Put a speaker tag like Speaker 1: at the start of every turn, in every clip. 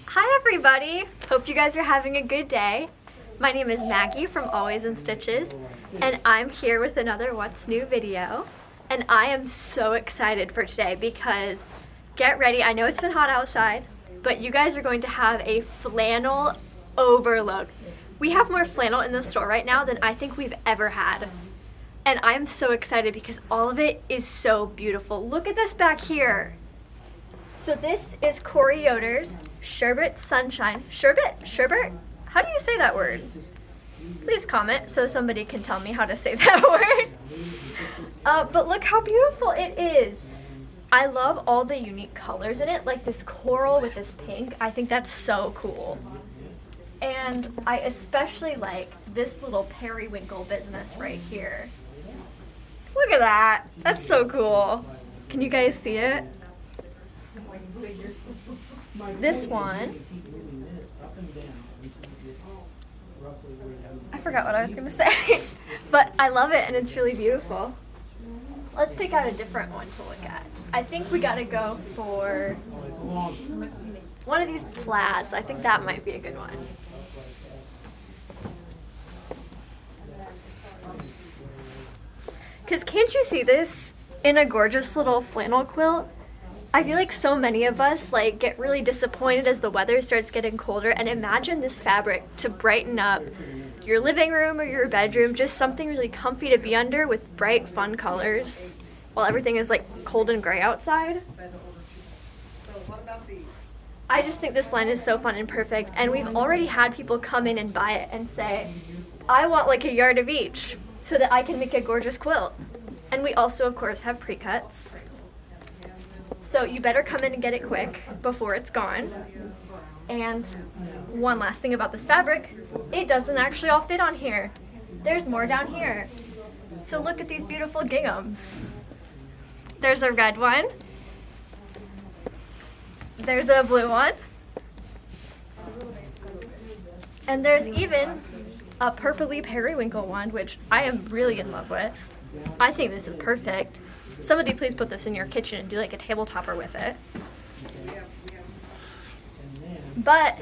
Speaker 1: Hi everybody! Hope you guys are having a good day. My name is Maggie from Always in Stitches, and I'm here with another What's New video. And I am so excited for today because, get ready, I know it's been hot outside, but you guys are going to have a flannel overload. We have more flannel in the store right now than I think we've ever had. And I'm so excited because all of it is so beautiful. Look at this back here. So this is Corey Yoder's Sherbet Sunshine. Sherbet? How do you say that word? Please comment so somebody can tell me how to say that word. But look how beautiful it is. I love all the unique colors in it, like this coral with this pink. I think that's so cool. And I especially like this little periwinkle business right here. Look at that. That's so cool. Can you guys see it? This one, I forgot what I was going to say, but I love it and it's really beautiful. Let's pick out a different one to look at. I think we got to go for one of these plaids. I think that might be a good one. Because can't you see this in a gorgeous little flannel quilt? I feel like so many of us get really disappointed as the weather starts getting colder, and imagine this fabric to brighten up your living room or your bedroom, just something really comfy to be under with bright, fun colors while everything is cold and gray outside. I just think this line is so fun and perfect, and we've already had people come in and buy it and say, I want a yard of each so that I can make a gorgeous quilt. And we also, of course, have pre-cuts. So you better come in and get it quick before it's gone. And one last thing about this fabric, it doesn't actually all fit on here. There's more down here. So look at these beautiful ginghams. There's a red one. There's a blue one. And there's even a purpley periwinkle one, which I am really in love with. I think this is perfect. Somebody please put this in your kitchen and do a table topper with it. But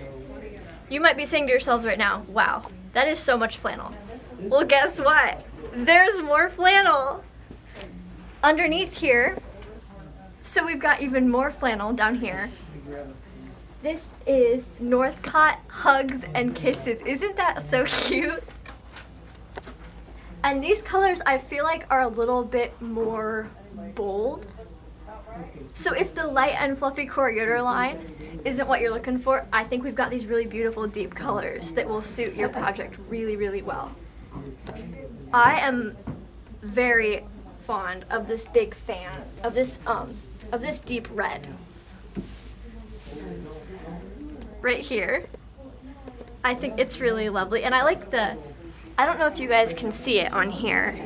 Speaker 1: you might be saying to yourselves right now, wow, that is so much flannel. Well, guess what? There's more flannel underneath here. So we've got even more flannel down here. This is Northcott Hugs and Kisses. Isn't that so cute? And these colors I feel are a little bit more bold. So if the light and fluffy Corey Yoder line isn't what you're looking for, I think we've got these really beautiful deep colors that will suit your project really, really well. I am very fond of this big fan of this deep red. Right here. I think it's really lovely, and I like I don't know if you guys can see it on here,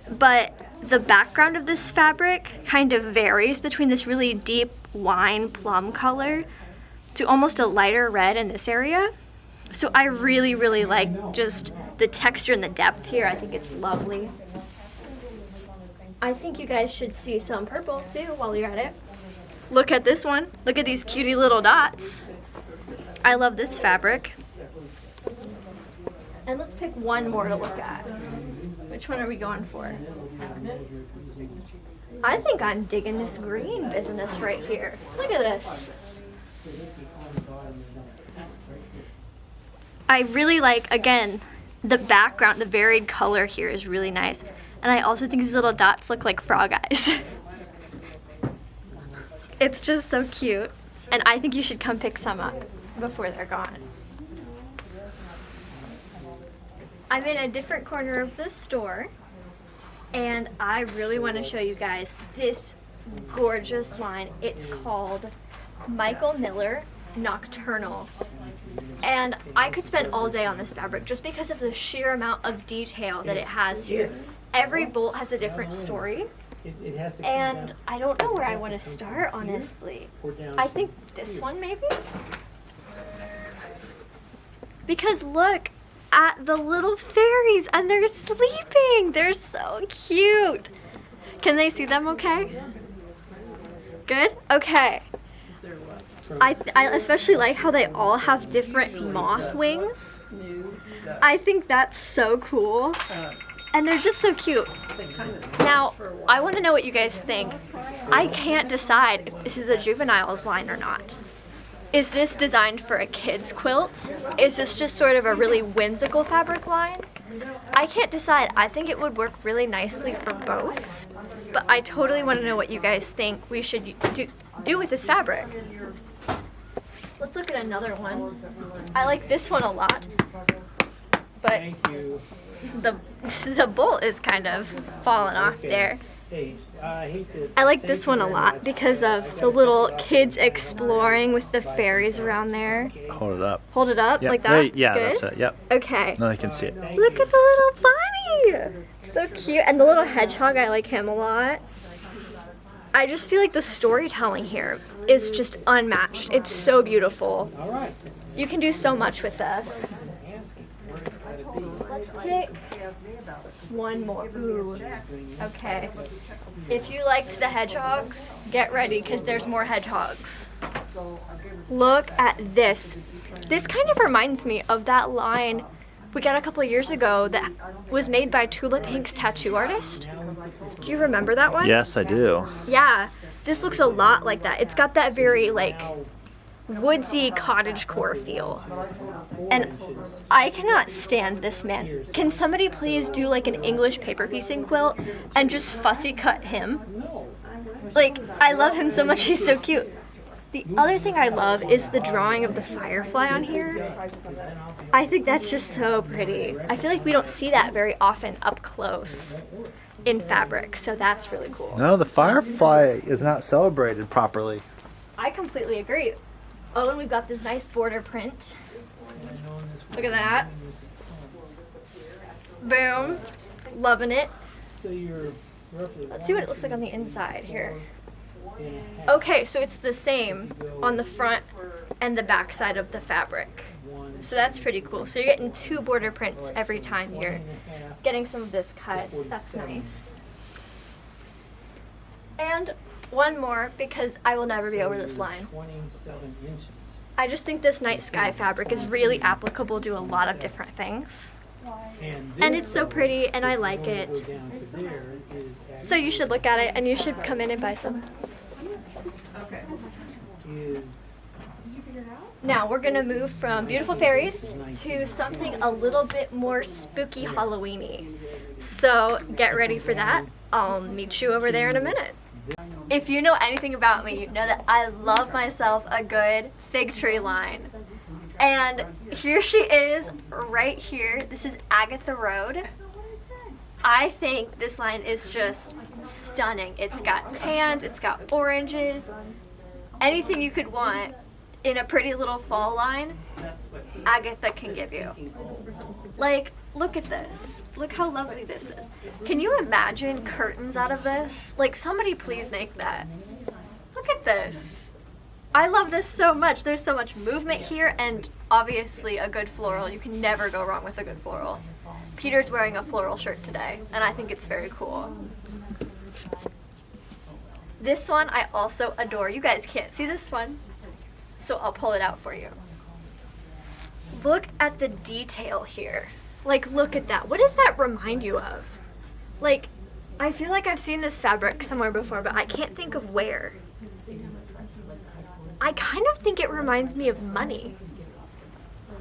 Speaker 1: but the background of this fabric kind of varies between this really deep wine plum color to almost a lighter red in this area. So I really, really like just the texture and the depth here. I think it's lovely. I think you guys should see some purple too while you're at it. Look at this one. Look at these cutie little dots. I love this fabric. And let's pick one more to look at. Which one are we going for? I think I'm digging this green business right here. Look at this. I really like, again, the background, the varied color here is really nice. And I also think these little dots look like frog eyes. It's just so cute. And I think you should come pick some up before they're gone. I'm in a different corner of the store, and I really want to show you guys this gorgeous line. It's called Michael Miller Nocturnal. And I could spend all day on this fabric just because of the sheer amount of detail that it has here. Every bolt has a different story. And I don't know where I want to start, honestly. I think this one maybe? Because look at the little fairies, and they're sleeping. They're so cute. Can they see them okay? Good? Okay. I especially like how they all have different moth wings. I think that's so cool. And they're just so cute. Now, I want to know what you guys think. I can't decide if this is a juveniles line or not. Is this designed for a kid's quilt? Is this just sort of a really whimsical fabric line? I can't decide. I think it would work really nicely for both. But I totally want to know what you guys think we should do with this fabric. Let's look at another one. I like this one a lot, but the bolt is kind of falling off there. I like this one a lot because of the little kids exploring with the fairies around there.
Speaker 2: Hold it up.
Speaker 1: Hold it up,
Speaker 2: Yep.
Speaker 1: like that?
Speaker 2: Yeah,
Speaker 1: Good?
Speaker 2: that's it. Yep.
Speaker 1: Okay.
Speaker 2: Now I can see it.
Speaker 1: Look at the little bunny! So cute. And the little hedgehog, I like him a lot. I just feel like the storytelling here is just unmatched. It's so beautiful. You can do so much with this. Let's pick one more. Ooh. Okay. If you liked the hedgehogs, get ready because there's more hedgehogs. Look at this. This kind of reminds me of that line we got a couple of years ago that was made by Tulip Pink's tattoo artist. Do you remember that one?
Speaker 2: Yes, I do.
Speaker 1: Yeah. This looks a lot like that. It's got that very like woodsy cottagecore feel. And I cannot stand this man. Can somebody please do like an English paper piecing quilt and just fussy cut him? Like, I love him so much, he's so cute. The other thing I love is the drawing of the firefly on here. I think that's just so pretty. I feel like we don't see that very often up close in fabric, so that's really cool.
Speaker 2: No, the firefly is not celebrated properly.
Speaker 1: I completely agree. Oh, and we've got this nice border print. Look at that. Boom. Loving it. Let's see what it looks like on the inside here. Okay, so it's the same on the front and the back side of the fabric. So that's pretty cool. So you're getting 2 border prints every time you're getting some of this cut. That's nice. And one more, because I will never be over this line. I just think this night sky fabric is really applicable to a lot of different things. And it's so pretty and I like it. So you should look at it and you should come in and buy some. Now we're gonna move from beautiful fairies to something a little bit more spooky Halloween-y. So get ready for that. I'll meet you over there in a minute. If you know anything about me, you know that I love myself a good fig tree line. And here she is right here. This is Agatha Road. I think this line is just stunning. It's got tans, it's got oranges, anything you could want in a pretty little fall line, Agatha can give you. Like, look at this. Look how lovely this is. Can you imagine curtains out of this? Like, somebody please make that. Look at this. I love this so much. There's so much movement here and obviously a good floral. You can never go wrong with a good floral. Peter's wearing a floral shirt today and I think it's very cool. This one I also adore. You guys can't see this one, so I'll pull it out for you. Look at the detail here. Like, look at that. What does that remind you of? Like, I feel like I've seen this fabric somewhere before, but I can't think of where. I kind of think it reminds me of money.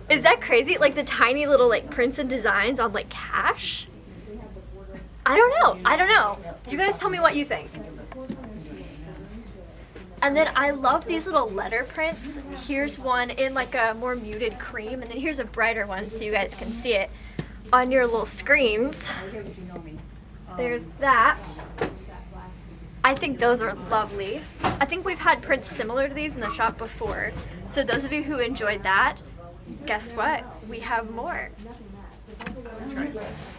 Speaker 1: Is that crazy? Like the tiny little like prints and designs on like cash? I don't know. You guys tell me what you think. And then I love these little letter prints. Here's one in like a more muted cream, and then here's a brighter one so you guys can see it on your little screens. There's that. I think those are lovely. I think we've had prints similar to these in the shop before. So those of you who enjoyed that, guess what? We have more.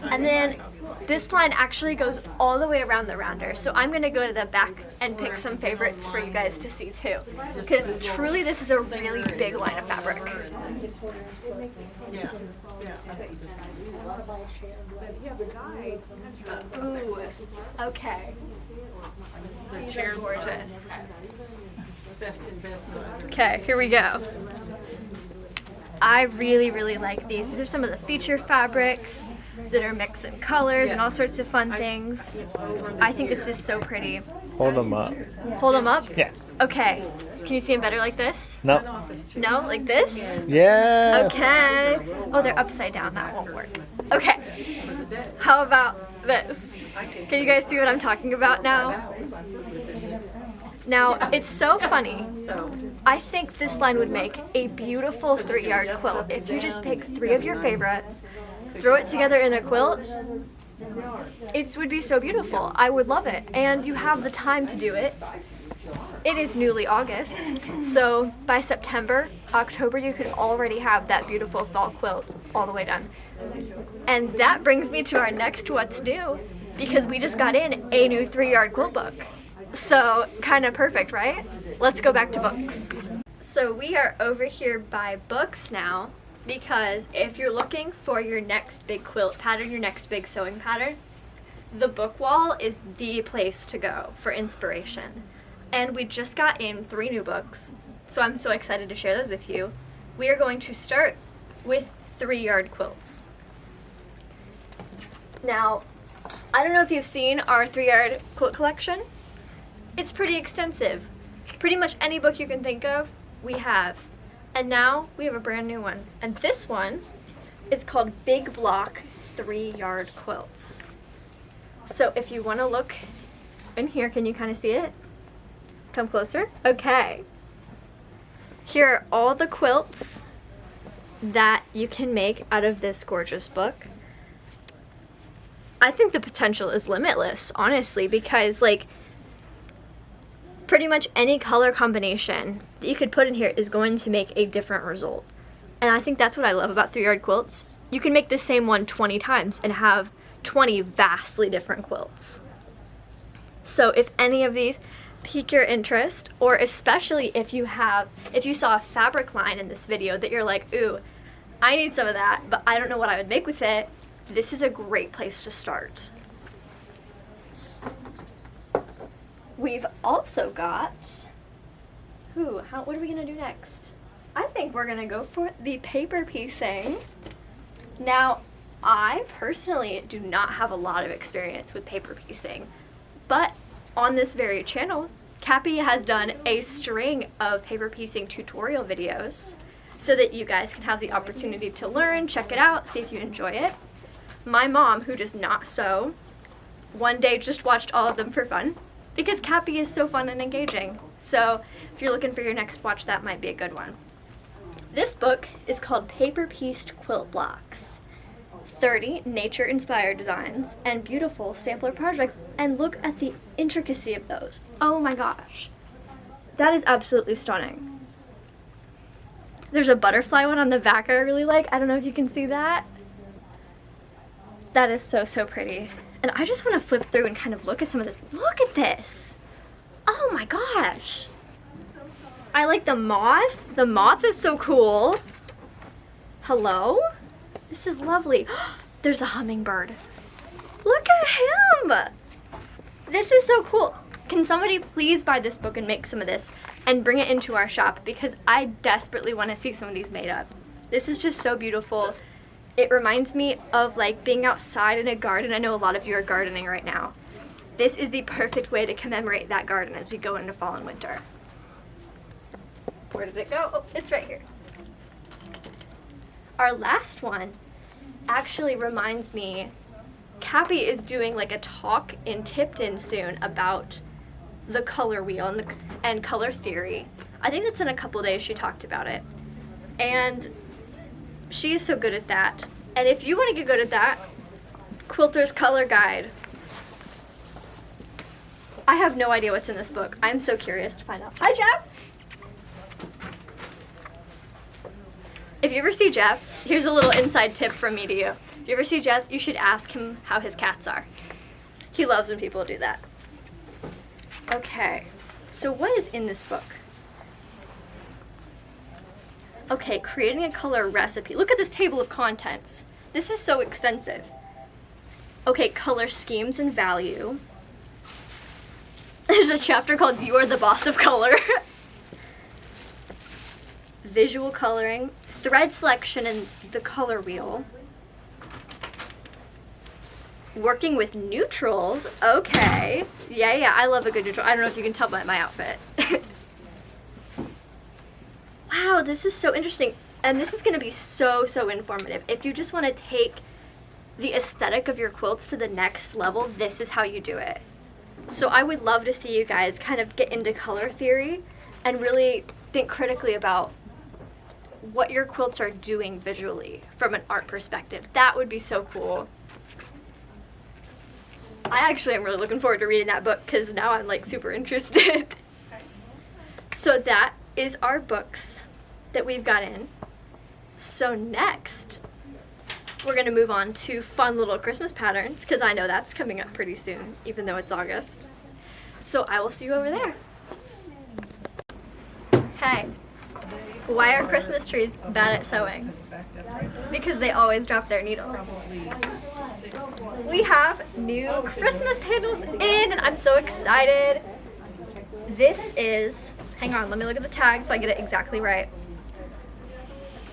Speaker 1: And then this line actually goes all the way around the rounder. So I'm gonna go to the back and pick some favorites for you guys to see too. Because truly this is a really big line of fabric. Ooh, okay. These are gorgeous.
Speaker 3: best investment.
Speaker 1: Okay, here we go. I really, really like these. These are some of the feature fabrics that are mixed in colors and all sorts of fun things. I think this is so pretty.
Speaker 2: Hold them up.
Speaker 1: Hold them up?
Speaker 2: Yeah.
Speaker 1: Okay. Can you see them better like this?
Speaker 2: Nope.
Speaker 1: No? Like this?
Speaker 2: Yes.
Speaker 1: Okay. Oh, they're upside down. That won't work. Okay. How about this? Can you guys see what I'm talking about now? Now, it's so funny. I think this line would make a beautiful 3-yard quilt. If you just pick 3 of your favorites, throw it together in a quilt, it would be so beautiful. I would love it. And you have the time to do it. It is newly August, so by September, October, you could already have that beautiful fall quilt all the way done. And that brings me to our next what's new, because we just got in a new 3-yard quilt book. So kind of perfect, right? Let's go back to books. So we are over here by books now, because if you're looking for your next big quilt pattern, your next big sewing pattern, the book wall is the place to go for inspiration. And we just got in 3 new books, so I'm so excited to share those with you. We are going to start with 3-yard quilts. Now, I don't know if you've seen our 3-yard quilt collection. It's pretty extensive. Pretty much any book you can think of, we have. And now we have a brand new one. And this one is called Big Block 3-yard Quilts. So if you want to look in here, can you kind of see it? Come closer. Okay. Here are all the quilts that you can make out of this gorgeous book. I think the potential is limitless, honestly, because like pretty much any color combination that you could put in here is going to make a different result. And I think that's what I love about 3-yard quilts. You can make the same one 20 times and have 20 vastly different quilts. So if any of these pique your interest, or especially if you saw a fabric line in this video that you're like, ooh, I need some of that, but I don't know what I would make with it, this is a great place to start. We've also got, what are we gonna do next? I think we're gonna go for the paper piecing. Now, I personally do not have a lot of experience with paper piecing, but on this very channel, Cappy has done a string of paper piecing tutorial videos so that you guys can have the opportunity to learn, check it out, see if you enjoy it. My mom, who does not sew, one day just watched all of them for fun because Cappy is so fun and engaging. So if you're looking for your next watch, that might be a good one. This book is called Paper Pieced Quilt Blocks. 30 nature-inspired designs and beautiful sampler projects, and look at the intricacy of those. Oh my gosh. That is absolutely stunning. There's a butterfly one on the back I really like. I don't know if you can see that. That is so, so pretty. And I just want to flip through and kind of look at some of this. Look at this. Oh my gosh. I like the moth. The moth is so cool. Hello? This is lovely. There's a hummingbird. Look at him. This is so cool. Can somebody please buy this book and make some of this and bring it into our shop, because I desperately want to see some of these made up. This is just so beautiful. It reminds me of like being outside in a garden. I know a lot of you are gardening right now. This is the perfect way to commemorate that garden as we go into fall and winter. Where did it go? Oh, it's right here. Our last one actually reminds me, Cappy is doing like a talk in Tipton soon about the color wheel and color theory. I think that's in a couple days. She talked about it. And she is so good at that. And if you want to get good at that, Quilter's Color Guide. I have no idea what's in this book. I'm so curious to find out. Hi, Jeff! If you ever see Jeff, here's a little inside tip from me to you. If you ever see Jeff, you should ask him how his cats are. He loves when people do that. Okay, so what is in this book? Okay, creating a color recipe. Look at this table of contents. This is so extensive. Okay, color schemes and value. There's a chapter called You Are the Boss of Color. visual coloring, thread selection and the color wheel. Working with neutrals, okay. Yeah, I love a good neutral. I don't know if you can tell by my outfit. Wow, this is so interesting. And this is gonna be so informative. If you just wanna take the aesthetic of your quilts to the next level, this is how you do it. So I would love to see you guys kind of get into color theory and really think critically about what your quilts are doing visually from an art perspective. That would be so cool. I actually am really looking forward to reading that book because now I'm like super interested. So that is our books that we've got in. So next, we're gonna move on to fun little Christmas patterns because I know that's coming up pretty soon, even though it's August. So I will see you over there. Hey, why are Christmas trees bad at sewing? Because they always drop their needles. We have new Christmas panels in and I'm so excited. This is, hang on, let me look at the tag so I get it exactly right.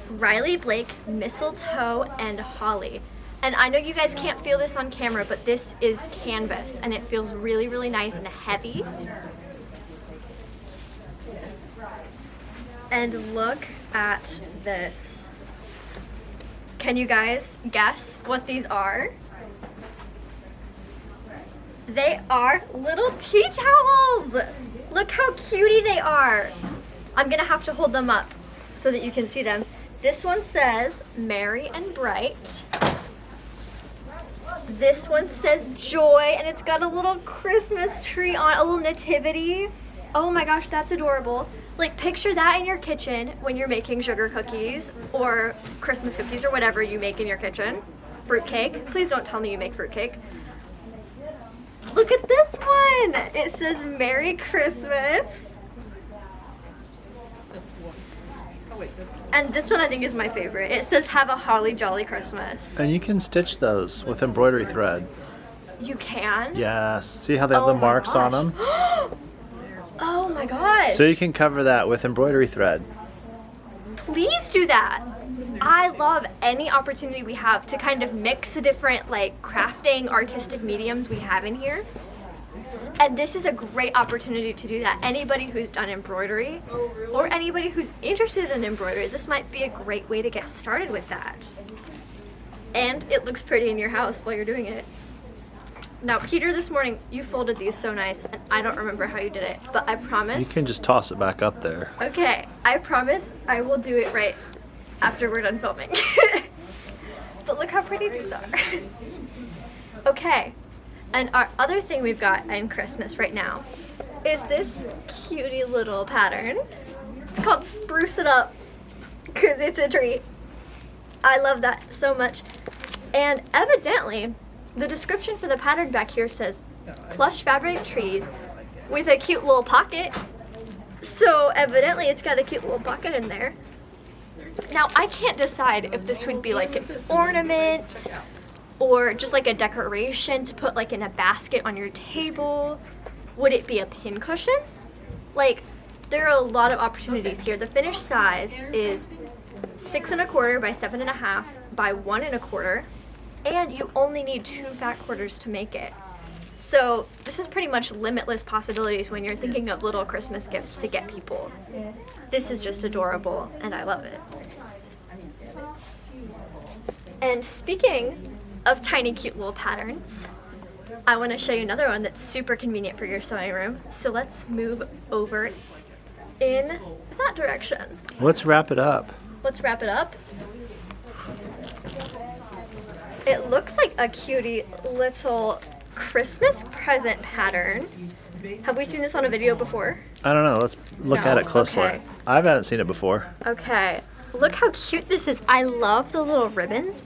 Speaker 1: Riley Blake, Mistletoe, and Holly. And I know you guys can't feel this on camera, but this is canvas and it feels really nice and heavy. And look at this. Can you guys guess what these are? They are little tea towels. Look how cutie they are. I'm gonna have to hold them up so that you can see them. This one says Merry and Bright. This one says Joy, and it's got a little Christmas tree on, a little nativity. Oh my gosh, that's adorable. Like, picture that in your kitchen when you're making sugar cookies or Christmas cookies or whatever you make in your kitchen. Fruitcake. Please don't tell me you make fruitcake. Look at this one. It says Merry Christmas. And this one I think is my favorite. It says Have a Holly Jolly Christmas.
Speaker 2: And you can stitch those with embroidery thread.
Speaker 1: You can?
Speaker 2: Yes. See how they have the marks on them?
Speaker 1: Oh my gosh.
Speaker 2: So you can cover that with embroidery thread.
Speaker 1: Please do that. I love any opportunity we have to kind of mix the different like crafting artistic mediums we have in here. And this is a great opportunity to do that. Anybody who's done embroidery or anybody who's interested in embroidery, this might be a great way to get started with that. And it looks pretty in your house while you're doing it. Now, Peter, this morning, you folded these so nice, and I don't remember how you did it, but I promise.
Speaker 2: You can just toss it back up there.
Speaker 1: Okay, I promise I will do it right after we're done filming. But look how pretty these are. Okay, and our other thing we've got in Christmas right now is this cutie little pattern. It's called Spruce It Up, because it's a tree. I love that so much. And evidently, the description for the pattern back here says plush fabric trees with a cute little pocket. So evidently it's got a cute little pocket in there. Now I can't decide if this would be like an ornament or just like a decoration to put like in a basket on your table. Would it be a pin cushion? Like, there are a lot of opportunities here. The finished size is 6 1/4 by 7 1/2 by 1 1/4. And you only need 2 fat quarters to make it. So this is pretty much limitless possibilities when you're thinking of little Christmas gifts to get people. This is just adorable and I love it. And speaking of tiny cute little patterns, I want to show you another one that's super convenient for your sewing room. So let's move over in that direction.
Speaker 2: Let's wrap it up.
Speaker 1: Let's wrap it up. It looks like a cutie little Christmas present pattern. Have we seen this on a video before?
Speaker 2: I don't know. Let's look at it closely.
Speaker 1: Okay.
Speaker 2: I haven't seen it before.
Speaker 1: Okay. Look how cute this is. I love the little ribbons.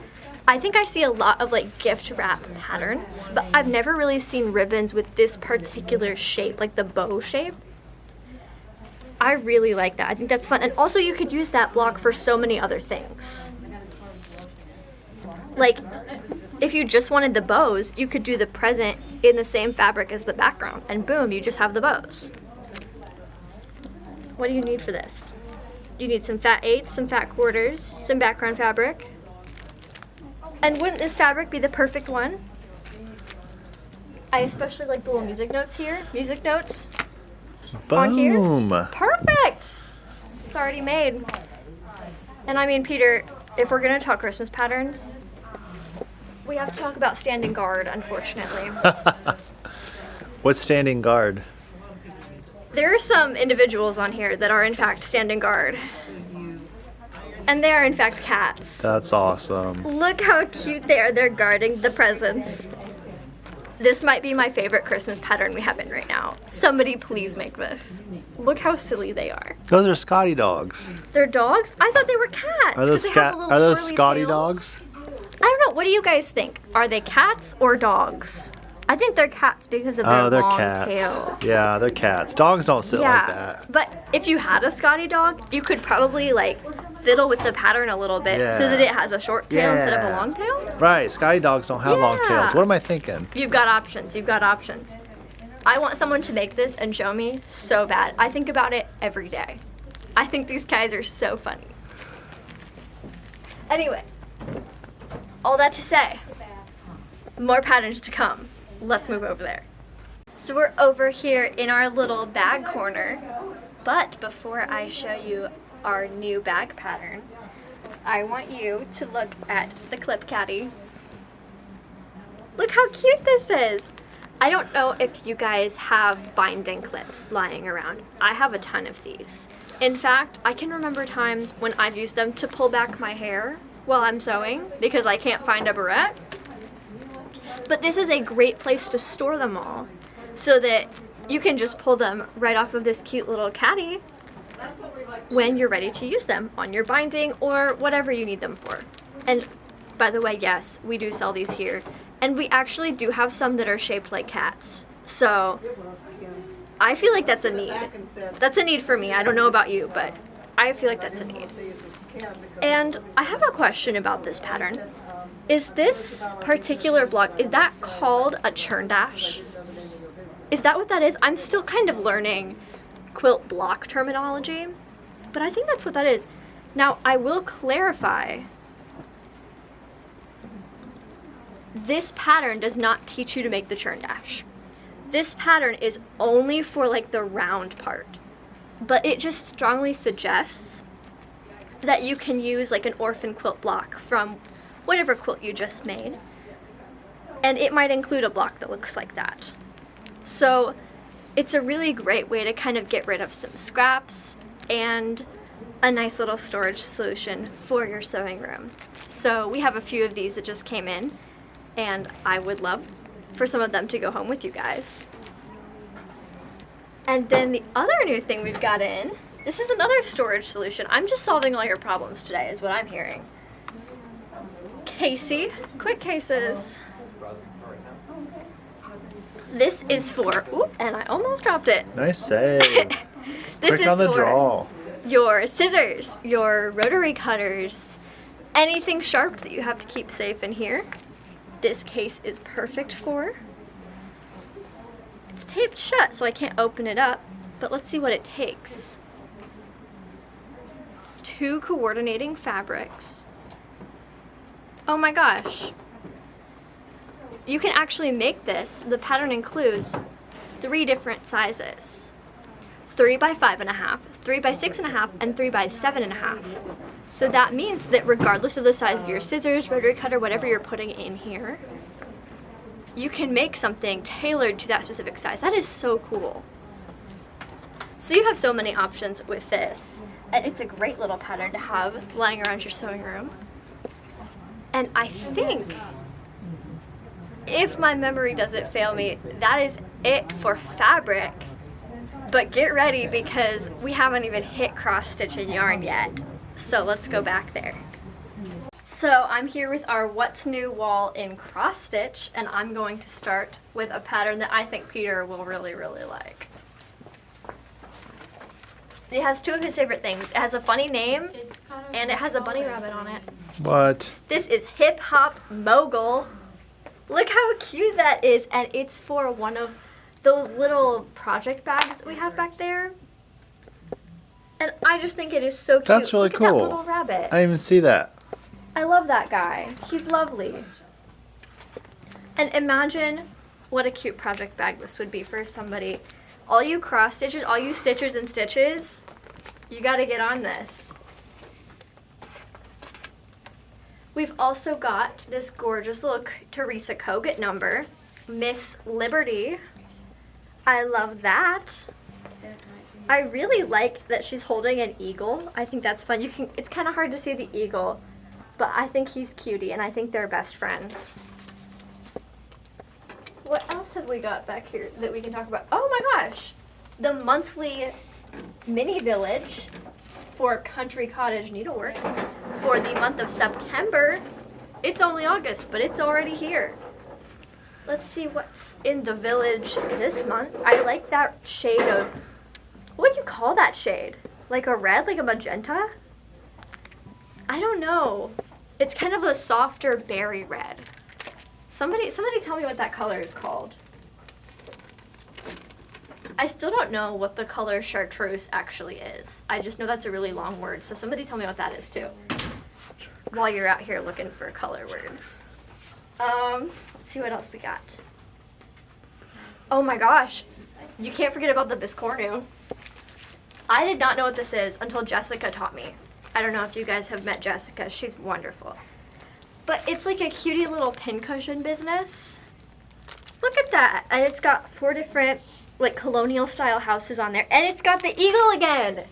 Speaker 1: I think I see a lot of like gift wrap patterns, but I've never really seen ribbons with this particular shape, like the bow shape. I really like that. I think that's fun. And also you could use that block for so many other things. Like, if you just wanted the bows, you could do the present in the same fabric as the background, and boom, you just have the bows. What do you need for this? You need some fat eighths, some fat quarters, some background fabric. And wouldn't this fabric be the perfect one? I especially like the little music notes here. Music notes on here.
Speaker 2: Boom.
Speaker 1: Perfect! It's already made. And I mean, Peter, if we're gonna talk Christmas patterns, we have to talk about standing guard, unfortunately.
Speaker 2: What's standing guard?
Speaker 1: There are some individuals on here that are in fact standing guard. And they are in fact cats.
Speaker 2: That's awesome.
Speaker 1: Look how cute they are. They're guarding the presents. This might be my favorite Christmas pattern we have in right now. Somebody please make this. Look how silly they are.
Speaker 2: Those are Scotty dogs.
Speaker 1: They're dogs? I thought they were cats.
Speaker 2: Are those,
Speaker 1: 'cause they have the little
Speaker 2: are those
Speaker 1: twirly
Speaker 2: Scotty
Speaker 1: tails.
Speaker 2: dogs?
Speaker 1: I don't know. What do you guys think? Are they cats or dogs? I think they're cats because of their
Speaker 2: They're
Speaker 1: long
Speaker 2: cats.
Speaker 1: tails.
Speaker 2: Yeah, they're cats. Dogs don't sit like that.
Speaker 1: But if you had a Scotty dog, you could probably like fiddle with the pattern a little bit so that it has a short tail instead of a long tail.
Speaker 2: Right, Scotty dogs don't have long
Speaker 1: Yeah.
Speaker 2: tails. What am I thinking?
Speaker 1: You've got options. You've got options. I want someone to make this and show me so bad. I think about it every day. I think these guys are so funny. Anyway, all that to say, more patterns to come. Let's move over there. So we're over here in our little bag corner, but before I show you our new bag pattern, I want you to look at the clip caddy. Look how cute this is. I don't know if you guys have binding clips lying around. I have a ton of these. In fact, I can remember times when I've used them to pull back my hair while I'm sewing because I can't find a barrette. But this is a great place to store them all so that you can just pull them right off of this cute little caddy when you're ready to use them on your binding or whatever you need them for. And by the way, yes, we do sell these here. And we actually do have some that are shaped like cats. So I feel like that's a need. That's a need for me. I don't know about you, but I feel like that's a need. And I have a question about this pattern. Is this particular block, is that called a churn dash? Is that what that is? I'm still kind of learning quilt block terminology, but I think that's what that is. Now, I will clarify. This pattern does not teach you to make the churn dash. This pattern is only for like the round part, but it just strongly suggests that you can use like an orphan quilt block from whatever quilt you just made, and it might include a block that looks like that. So it's a really great way to kind of get rid of some scraps and a nice little storage solution for your sewing room. So we have a few of these that just came in, and I would love for some of them to go home with you guys. And then the other new thing we've got in, this is another storage solution. I'm just solving all your problems today is what I'm hearing. Casey, quick cases. This is for, oop, and I almost dropped it.
Speaker 2: Nice save.
Speaker 1: This
Speaker 2: Quick
Speaker 1: is
Speaker 2: on the
Speaker 1: for
Speaker 2: draw.
Speaker 1: your scissors, your rotary cutters, anything sharp that you have to keep safe in here. This case is perfect for. It's taped shut, so I can't open it up, but let's see what it takes. 2 coordinating fabrics. Oh my gosh. You can actually make this. The pattern includes 3 different sizes. 3 by 5.5, 3 by 6.5, and 3 by 7.5. So that means that regardless of the size of your scissors, rotary cutter, whatever you're putting in here, you can make something tailored to that specific size. That is so cool. So you have so many options with this, and it's a great little pattern to have lying around your sewing room. And I think, if my memory doesn't fail me, that is it for fabric. But get ready because we haven't even hit cross stitch and yarn yet. So let's go back there. So I'm here with our What's New wall in cross stitch, and I'm going to start with a pattern that I think Peter will really, really like. It has 2 of his favorite things. It has a funny name, and it has a bunny rabbit on it.
Speaker 2: What?
Speaker 1: This is Hip Hop Mogul. Look how cute that is, and it's for one of those little project bags that we have back there. And I just think it is so cute.
Speaker 2: That's really
Speaker 1: Look
Speaker 2: cool.
Speaker 1: At that little rabbit.
Speaker 2: I didn't even see that.
Speaker 1: I love that guy. He's lovely. And imagine what a cute project bag this would be for somebody. All you cross stitchers, all you stitchers and stitches, you gotta get on this. We've also got this gorgeous little Teresa Kogut number, Miss Liberty. I love that. I really like that she's holding an eagle. I think that's fun. It's kind of hard to see the eagle, but I think he's cutie and I think they're best friends. What else have we got back here that we can talk about? Oh my gosh, the monthly mini village for Country Cottage Needleworks for the month of September. It's only August, but it's already here. Let's see what's in the village this month. I like that shade of, what do you call that shade? Like a red, like a magenta? I don't know. It's kind of a softer berry red. Somebody tell me what that color is called. I still don't know what the color chartreuse actually is. I just know that's a really long word, so somebody tell me what that is too. While you're out here looking for color words. Let's see what else we got. Oh my gosh, you can't forget about the biscornu. I did not know what this is until Jessica taught me. I don't know if you guys have met Jessica, she's wonderful. But it's like a cutie little pincushion business. Look at that, and it's got 4 different like colonial style houses on there, and it's got the eagle again.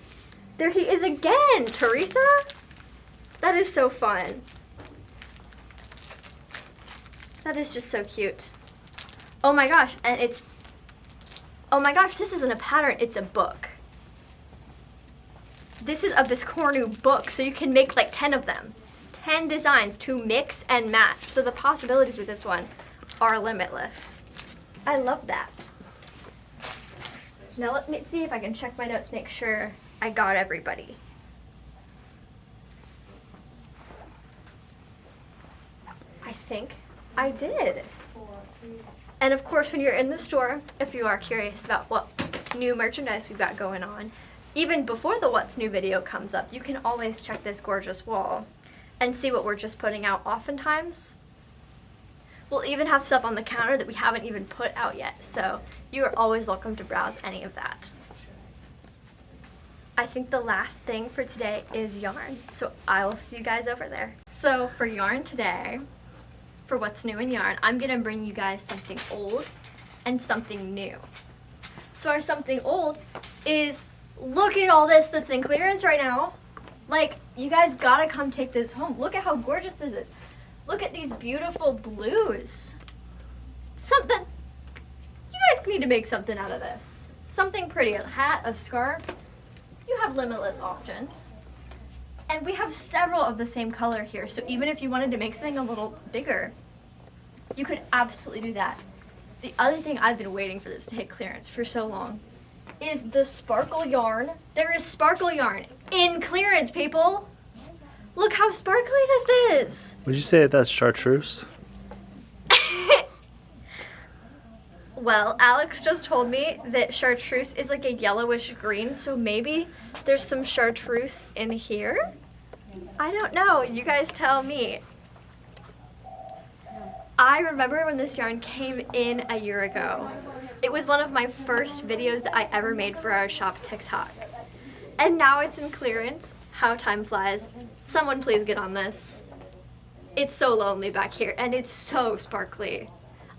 Speaker 1: There he is again, Teresa. That is so fun. That is just so cute. Oh my gosh, and it's, oh my gosh, this isn't a pattern, it's a book. This is a biscornu book, so you can make like 10 of them. 10 designs to mix and match. So the possibilities with this one are limitless. I love that. Now let me see if I can check my notes, make sure I got everybody. I think I did. And of course, when you're in the store, if you are curious about what new merchandise we've got going on, even before the What's New video comes up, you can always check this gorgeous wall and see what we're just putting out. Oftentimes, we'll even have stuff on the counter that we haven't even put out yet, so you are always welcome to browse any of that. I think the last thing for today is yarn, so I will see you guys over there. So for yarn today, for What's New in Yarn, I'm gonna bring you guys something old and something new. So our something old is, look at all this that's in clearance right now. Like, you guys gotta come take this home. Look at how gorgeous this is. Look at these beautiful blues. Something, you guys need to make something out of this. Something pretty, a hat, a scarf. You have limitless options. And we have several of the same color here, so even if you wanted to make something a little bigger, you could absolutely do that. The other thing I've been waiting for this to hit clearance for so long is the sparkle yarn. There is sparkle yarn in clearance, people. Look how sparkly this is.
Speaker 2: Would you say that's chartreuse?
Speaker 1: Well, Alex just told me that chartreuse is like a yellowish green, so maybe there's some chartreuse in here? I don't know. You guys tell me. I remember when this yarn came in a year ago. It was one of my first videos that I ever made for our shop TikTok. And now it's in clearance. How time flies. Someone please get on this. It's so lonely back here, and it's so sparkly.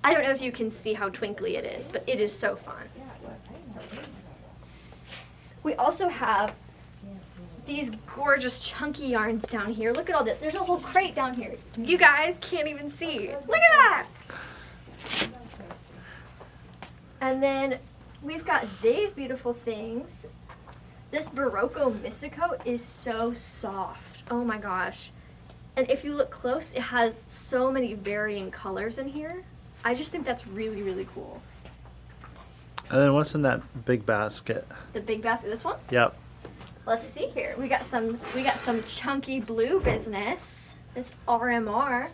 Speaker 1: I don't know if you can see how twinkly it is, but it is so fun. We also have these gorgeous chunky yarns down here. Look at all this. There's a whole crate down here. You guys can't even see. Look at that! And then we've got these beautiful things. This Barocco Mystico is so soft. Oh my gosh. And if you look close, it has so many varying colors in here. I just think that's really, really cool.
Speaker 2: And then what's in that big basket?
Speaker 1: The big basket, this one?
Speaker 2: Yep.
Speaker 1: Let's see here. We got some chunky blue business. This RMR.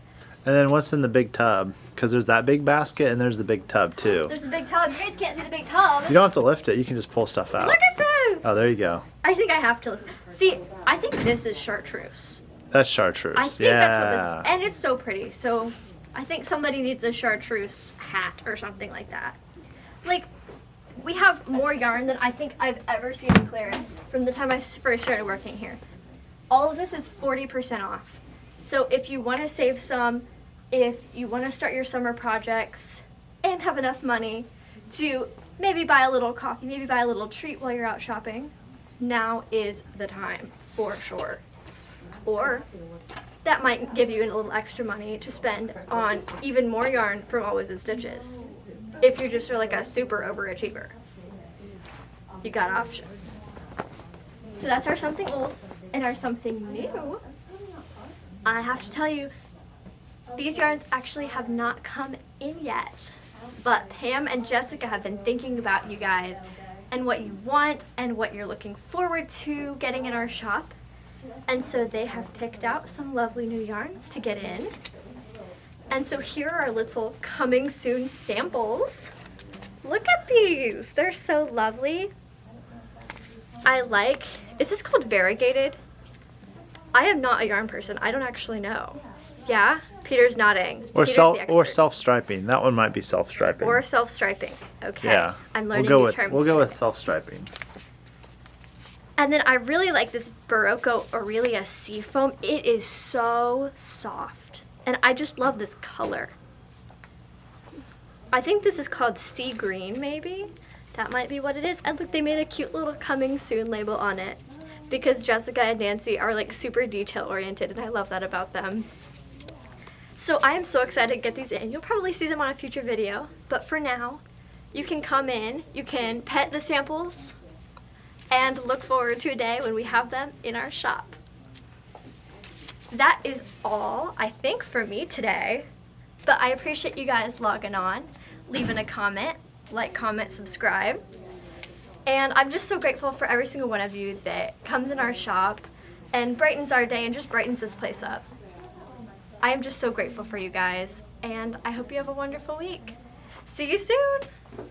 Speaker 2: And then what's in the big tub? Because there's that big basket and there's the big tub too.
Speaker 1: There's the big tub. You guys can't see the big tub.
Speaker 2: You don't have to lift it. You can just pull stuff out.
Speaker 1: Look at this.
Speaker 2: Oh, there you go.
Speaker 1: I think I have to. See, I think this is chartreuse.
Speaker 2: That's chartreuse.
Speaker 1: I think that's what this is. And it's so pretty. So I think somebody needs a chartreuse hat or something like that. Like, we have more yarn than I think I've ever seen in clearance from the time I first started working here. All of this is 40% off. So if you want to save some, if you want to start your summer projects and have enough money to maybe buy a little coffee, maybe buy a little treat while you're out shopping, now is the time for sure. Or that might give you a little extra money to spend on even more yarn from Always in Stitches. If you're just like a super overachiever, you got options. So that's our something old and our something new. I have to tell you, these yarns actually have not come in yet, but Pam and Jessica have been thinking about you guys and what you want and what you're looking forward to getting in our shop. And so they have picked out some lovely new yarns to get in. And so here are our little coming soon samples. Look at these. They're so lovely. Is this called variegated? I am not a yarn person. I don't actually know. Yeah? Peter's nodding.
Speaker 2: Or
Speaker 1: Peter's the expert.
Speaker 2: self-striping. That one might be self-striping.
Speaker 1: Or self-striping. Okay.
Speaker 2: Yeah.
Speaker 1: I'm learning new terms.
Speaker 2: We'll go with self-striping.
Speaker 1: And then I really like this Barocco Aurelia Seafoam. It is so soft. And I just love this color. I think this is called Sea Green, maybe? That might be what it is. And look, they made a cute little coming soon label on it. Because Jessica and Nancy are like super detail oriented, and I love that about them. So I am so excited to get these in. You'll probably see them on a future video. But for now, you can come in, you can pet the samples, and look forward to a day when we have them in our shop. That is all, I think, for me today. But I appreciate you guys logging on, leaving a comment, like, comment, subscribe. And I'm just so grateful for every single one of you that comes in our shop and brightens our day and just brightens this place up. I am just so grateful for you guys, and I hope you have a wonderful week. See you soon!